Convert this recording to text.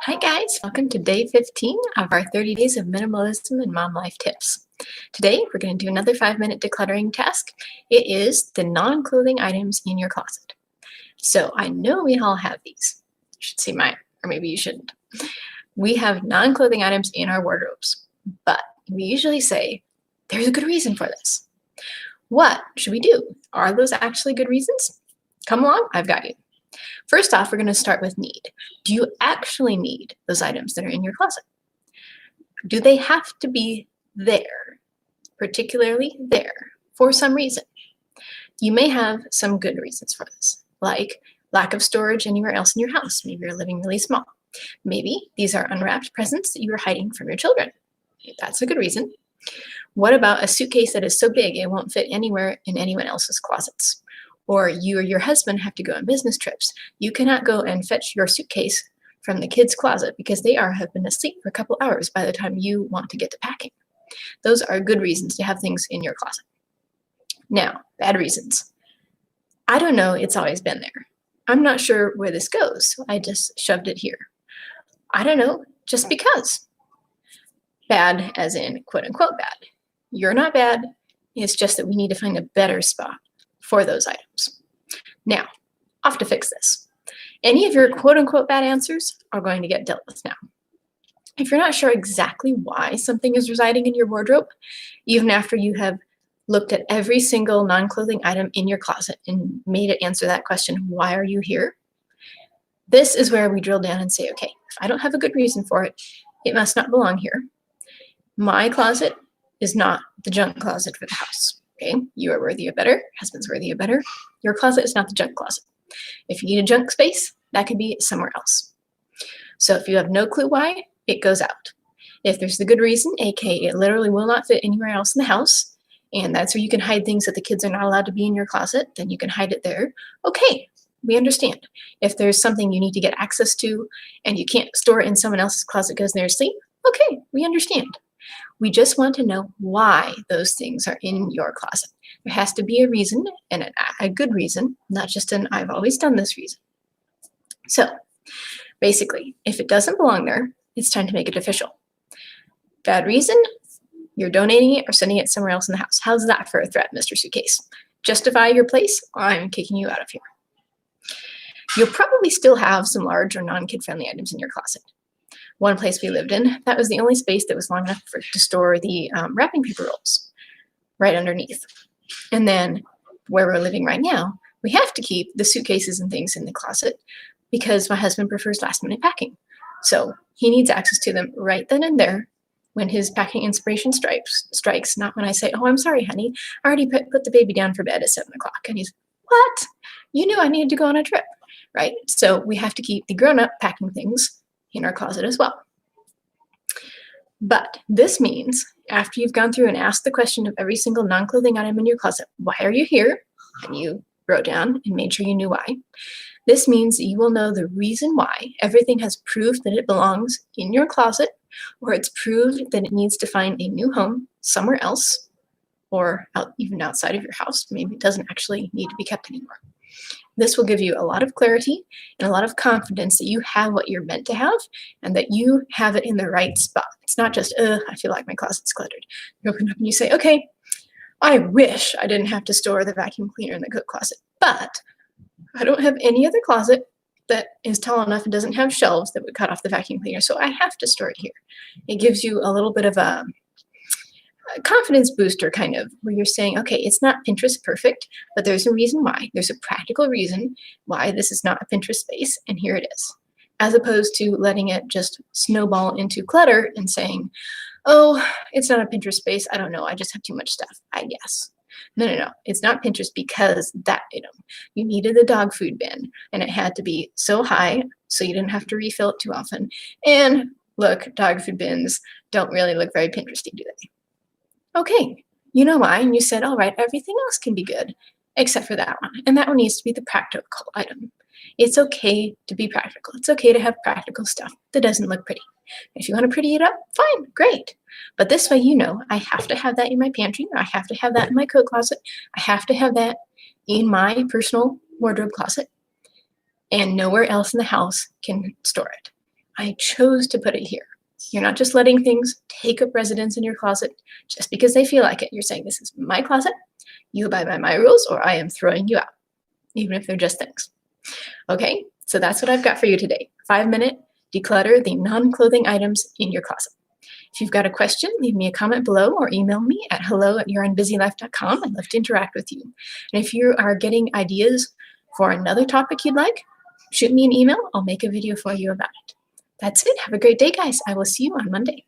Hi guys, welcome to day 15 of our 30 days of minimalism and mom life tips. Today we're going to do another 5-minute decluttering task. It is the non-clothing items in your closet. So I know we all have these. You should see mine, or maybe you shouldn't. We have non-clothing items in our wardrobes, but we usually say, there's a good reason for this. What should we do? Are those actually good reasons? Come along, I've got you. First off, we're going to start with need. Do you actually need those items that are in your closet? Do they have to be there, particularly there, for some reason? You may have some good reasons for this, like lack of storage anywhere else in your house. Maybe you're living really small. Maybe these are unwrapped presents that you are hiding from your children. That's a good reason. What about a suitcase that is so big it won't fit anywhere in anyone else's closets? Or you or your husband have to go on business trips. You cannot go and fetch your suitcase from the kids' closet because they have been asleep for a couple hours by the time you want to get to packing. Those are good reasons to have things in your closet. Now, bad reasons. I don't know, it's always been there. I'm not sure where this goes, so I just shoved it here. I don't know, just because. Bad as in quote unquote bad. You're not bad, it's just that we need to find a better spot for those items. Now, off to fix this. Any of your quote-unquote bad answers are going to get dealt with now. If you're not sure exactly why something is residing in your wardrobe, even after you have looked at every single non-clothing item in your closet and made it answer that question, why are you here? This is where we drill down and say, okay, if I don't have a good reason for it, it must not belong here. My closet is not the junk closet for the house. Okay, you are worthy of better, husband's worthy of better. Your closet is not the junk closet. If you need a junk space, that could be somewhere else. So if you have no clue why, it goes out. If there's the good reason, aka it literally will not fit anywhere else in the house, and that's where you can hide things that the kids are not allowed to be in your closet, then you can hide it there. Okay, we understand. If there's something you need to get access to and you can't store it in someone else's closet because they're asleep, okay, we understand. We just want to know why those things are in your closet. There has to be a reason, and a good reason, not just an I've always done this reason. So basically, if it doesn't belong there, it's time to make it official. Bad reason, you're donating it or sending it somewhere else in the house. How's that for a threat, Mr. Suitcase? Justify your place, or I'm kicking you out of here. You'll probably still have some large or non-kid friendly items in your closet. One place we lived in, that was the only space that was long enough to store the wrapping paper rolls right underneath. And then where we're living right now, we have to keep the suitcases and things in the closet because my husband prefers last minute packing. So he needs access to them right then and there when his packing inspiration strikes, not when I say, oh, I'm sorry, honey, I already put the baby down for bed at 7 o'clock. And he's, what? You knew I needed to go on a trip, right? So we have to keep the grown-up packing things in our closet as well. But this means after you've gone through and asked the question of every single non-clothing item in your closet, why are you here? And you wrote down and made sure you knew why. This means that you will know the reason why everything has proved that it belongs in your closet, or it's proved that it needs to find a new home somewhere else, or even outside of your house. Maybe it doesn't actually need to be kept anymore. This will give you a lot of clarity and a lot of confidence that you have what you're meant to have and that you have it in the right spot. It's not just, I feel like my closet's cluttered. You open up and you say, okay, I wish I didn't have to store the vacuum cleaner in the coat closet, but I don't have any other closet that is tall enough and doesn't have shelves that would cut off the vacuum cleaner, so I have to store it here. It gives you a little bit of a confidence booster, kind of, where you're saying, okay, it's not Pinterest perfect, but there's a reason why. There's a practical reason why this is not a Pinterest space, and here it is. As opposed to letting it just snowball into clutter and saying, oh, it's not a Pinterest space. I don't know. I just have too much stuff, I guess. No. It's not Pinterest because that item. You needed the dog food bin, and it had to be so high so you didn't have to refill it too often. And look, dog food bins don't really look very Pinteresty, do they? Okay, you know why, and you said, all right, everything else can be good, except for that one, and that one needs to be the practical item. It's okay to be practical. It's okay to have practical stuff that doesn't look pretty. If you want to pretty it up, fine, great. But this way you know I have to have that in my pantry, I have to have that in my coat closet, I have to have that in my personal wardrobe closet, and nowhere else in the house can store it. I chose to put it here. You're not just letting things take up residence in your closet just because they feel like it. You're saying, this is my closet. You abide by my rules, or I am throwing you out, even if they're just things. Okay, so that's what I've got for you today. 5-minute declutter the non-clothing items in your closet. If you've got a question, leave me a comment below or email me at hello@yourunbusylife.com. I'd love to interact with you. And if you are getting ideas for another topic you'd like, shoot me an email. I'll make a video for you about it. That's it. Have a great day, guys. I will see you on Monday.